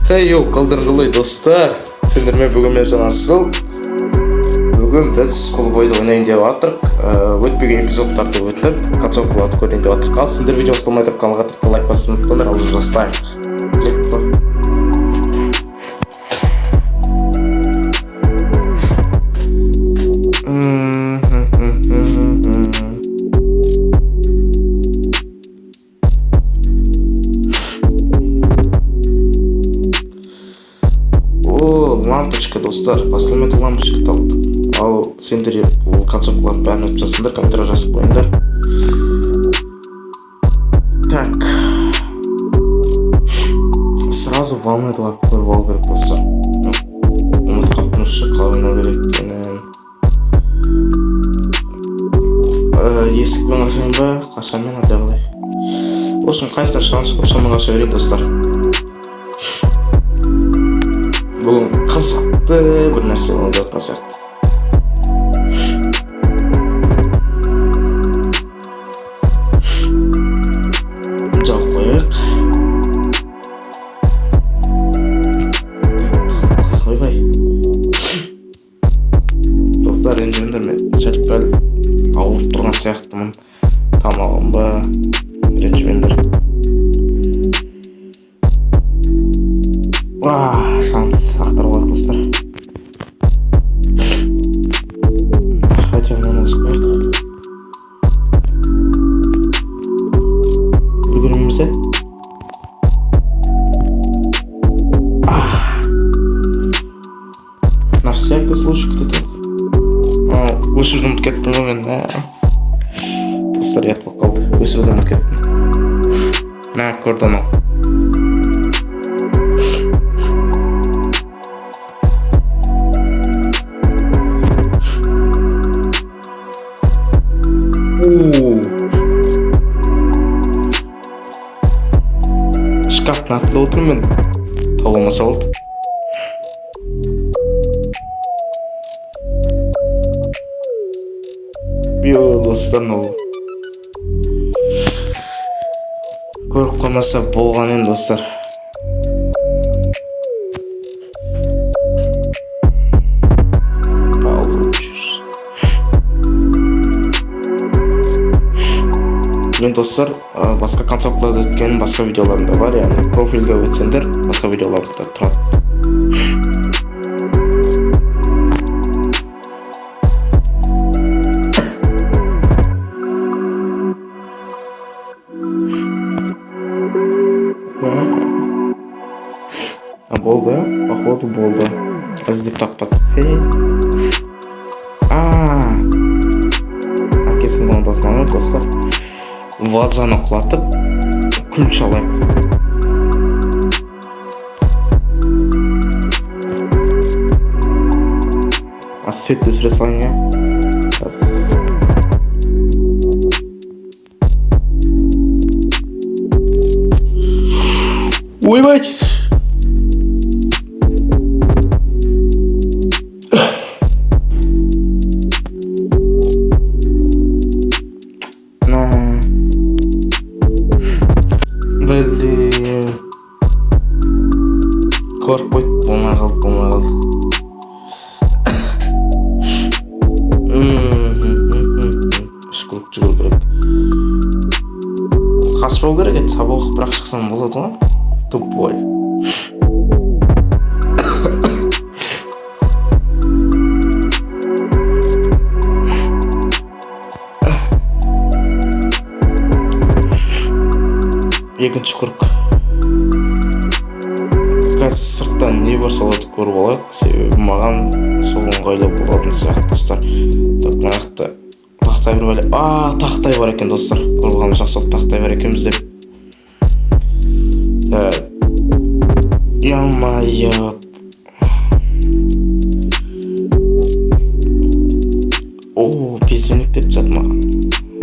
Хей, йоу, қалдырғылай достар, сендермен бүгін мен жанасыл. Бүгін біз Скулбойды ойнайын деп атырық. Өтпеген эпизодтарды өтіп, қаншақ болады көрейін деп атырық. Ал сендер видео ұсталмай тұрып қалға тұрып лайк басып ұмытпаңдар, ал жастайық. Лампочка, достар, басылым ету лампочка таптық. Ал сендер бұл концовкаларды бәрін өтіп жасындар, комментария жазып қойыңдар. Так, сразу волны этого көріп алу керек, достар. Ұмыт қаптыңызшы қалай ойнау керек екенін. Есікпен ашайын ба, қашамен адағылай. Осың қайсына шанс көп, соны қаша берейін, достар. Бүгін қызықты бір нәрсе болып жатқан сияқты. Жауып қояйық. Қойбай. Достар, ренжімендер, мен сәл-пәл ауырып тұрған сияқтымын. Тамағым ба, ренжімендер. Шанс ақтар қойық, достар. Хотя мен осы қойық. Үлгірімізде. На всякий случай кто-то. Өшірді ұмыт кеттім ғой мен. Достар, ет болып қалды. Өшірді ұмыт кеттім. Көрді анау. Шкафтың артында отырмын мен. Тауылмаса болды. Достар, көріп қоймаса болған енді, достар. Мен, достар, басқа концовкаларды өткен басқа видеоларымда бар, яғни профильге өтсендер басқа видеоларымда тұрады. Болды, походу болды. Іздеп таппады. Әкесін болғандасынан, достар. Вазаны құлатып, ключ алайық. Свет өсіре салайын, я. Ойбай! Блин, көріп қойды, болмай қалды. Үшкілік жүгір керек. Қашпау керек еді, сабақ оқып бірақ шықсам болады ғой. Тупой. Екінші құрық. Қазір сырттан не бар соларды көріп алайық, себебі маған сол ыңғайлы болатын сияқты, достар. Так, маяқты тақтай бір бәле. Тақтай бар екен, достар. Көріп қалым жақсы болып тақтай бар екен бізде. Ямайып. Бездемник деп жат маған.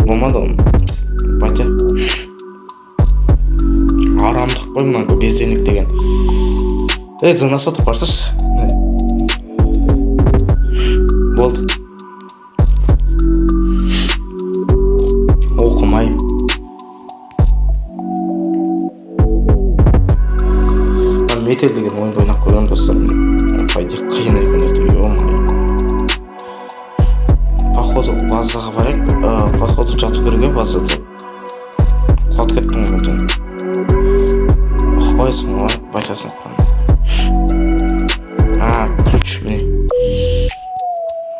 Болмады оны. Батя. Арамдық қой мұнан бездемник деген. Зана сотып барсаш. Болды. Оқымай. Жетел деген ойынды ойнап көргенмін достар. Пайда қиын екен өте. Походу базаға барайық. Походу жату керек базада. Құлатып кеттім ғой. Ұқпайсың ғой, байтасын айтқан. Ключ міне.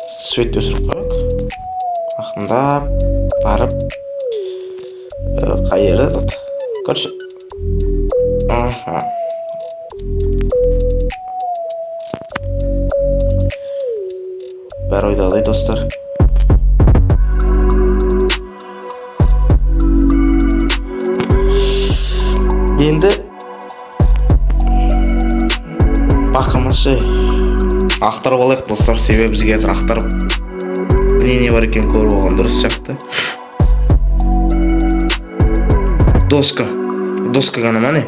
Свет өсіріп қойық. Ақындап барып қайыры дұт. Көрші. Бәрі ойдағыдай достар. Енді бақымашы ақтарып алайық достар, себебі бізге қазір ақтарып не бар екен көріп алған дұрыс сияқты. Доска ғана ма не?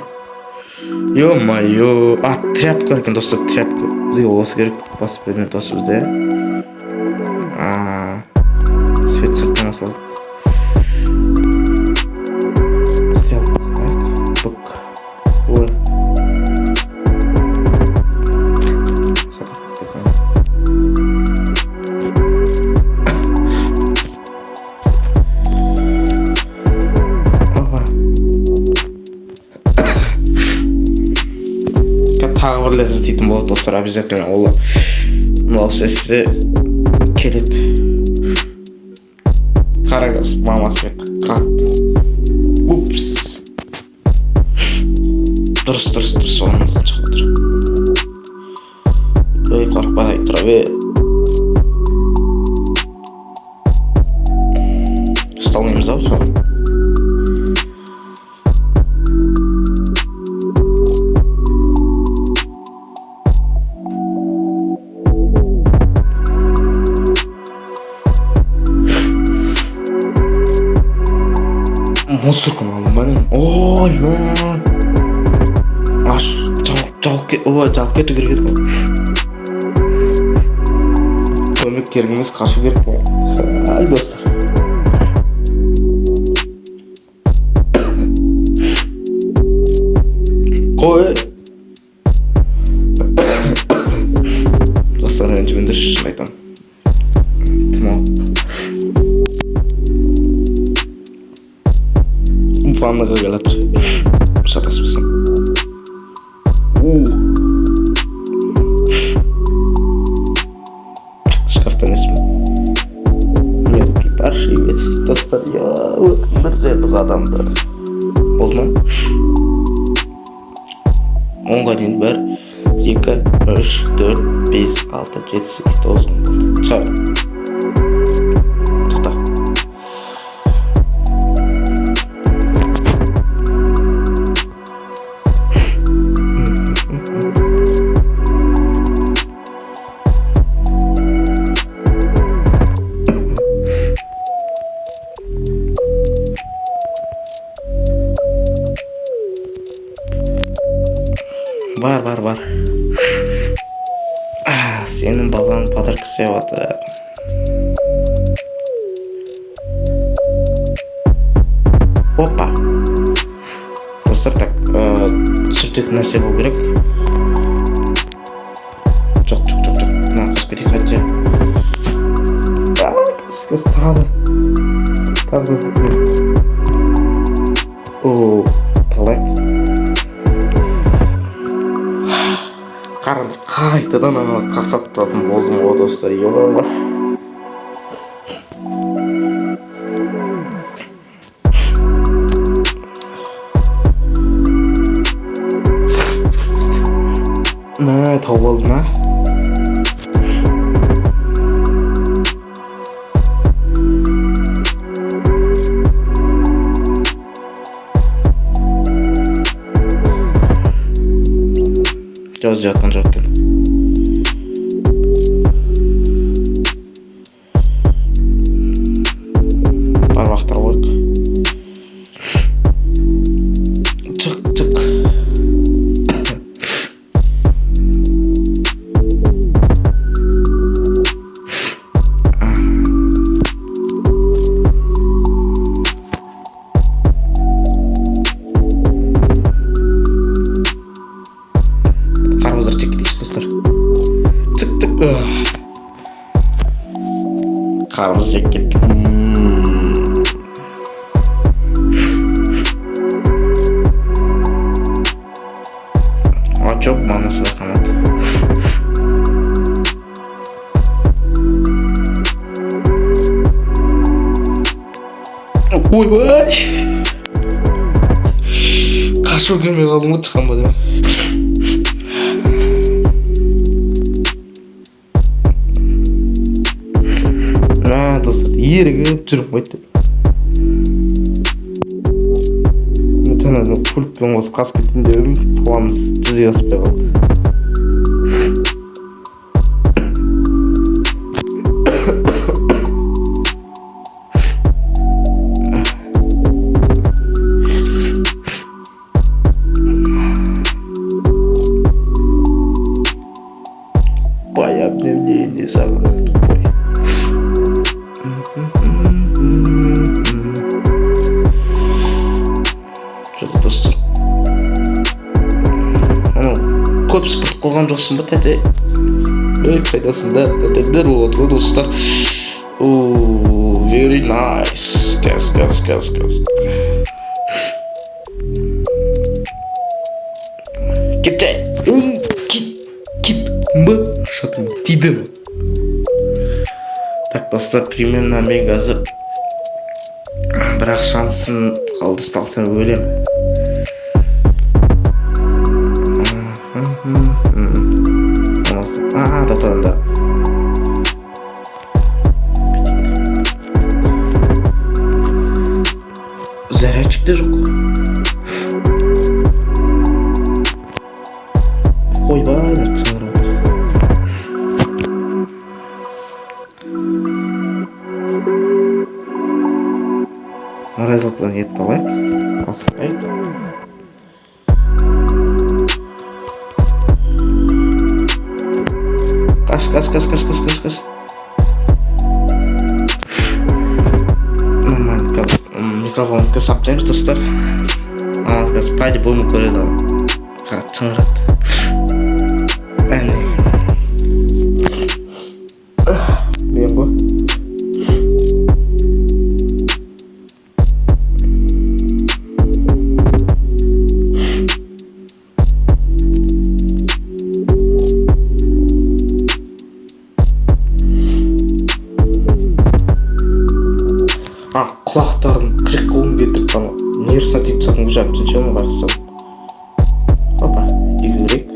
Ё-майо, тряпка бар екен достар, тряпка. Бізге осы керек, басып берген досы бізде. Свет сырттан асылды. Тағы бір лезет істейтін болады достар, обязательно ол мынау сесі келеді. Қараңыз, мамасы қатты. Упс. Дұрыс орындығын шығып отыр. Қорықпай тұра бе. Ұсталмаймыз ау сол. Мусорканы алдым ба не? Ой, ман. Жауып кету керек еді ғой. Көмек керек емес, қашу керек қой. Ай достар. Қой. Достар, ренжімеңдер, шын айтамын. Тымау. Ваннаға келатыр. Шатаспасын. Шкафтан есмін. Мелкий паршивец, достар. Бір жердік адамды. Болды ма? 10-ға дейін бар. 2, 3, 4, 5, 6, 7, 8, 9 болды. Шығар. Бар. Сенің балаң подарка севатыр. Опа. Достар, так, сүртетін нәрсе болу керек. Жоқ. Мына қосып кетейік қайтшы. Тағы да сүрткен. Қалай? Қараңдар, қайтадан қақсаттатын болдым ғой достар. Мә, тауып алдым ма? Жауыз жатқан жоқ екен. Бар уақыттар қойық. Чық. Азыр чек кетейінші достар. Чык. Қарымыз жек кетті. Жоқ, мамасы байқамады. Ойбай! Қашып келмей қалдым ғой, шыққан ба деп. Достар, ерігіп жүріп қойды. Мүтәнәді пультпен қосып қасып кетейін деп планымыз жүзеге аспай қалды. Бай обновление саған тупой. Что-то достар. Көп спорт қылған жоқсын ба, тәте? Қайдасың да, тәтелер болады ғой, достар. Very nice. Газ. Кепчай. Кит. Мы? Что-то тиді ма? Так, достар, примерно мен қазір бірақ шансым қалды сталсам өлем. Да. Зарядчик да жоқ. Ойбай, Морозилкадан етті алайық. Асықайық. Қаш. Нормально, микрофонға саптаймыз, достар. Қазір пайды болмы көреді. Қарат, шыңырат. Әне. Мен ғой. Құлақтарын қиқ қылым кетіп қана нервсатив сатын ұжап түнше оны байқысам. Опа, егерек.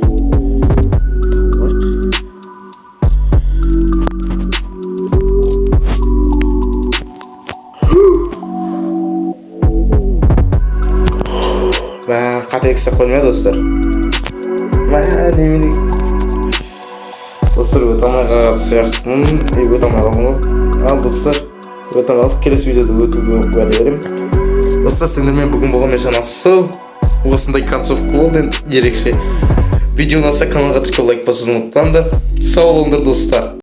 Қатекісі қоймай, достар. Немене. Достар, өтамай қағар сияқтымын. Өтамай қағымын. Ал, достар. Өтен алдық, келесі видеода өтуге уәде берем. Достар, сендермен бүгін болған мен жанасы осындай концовка болды, ерекше. Видео ұнаса каналға тіркеу лайк басуды ұмытпаңдар. Сау болыңдар, достар.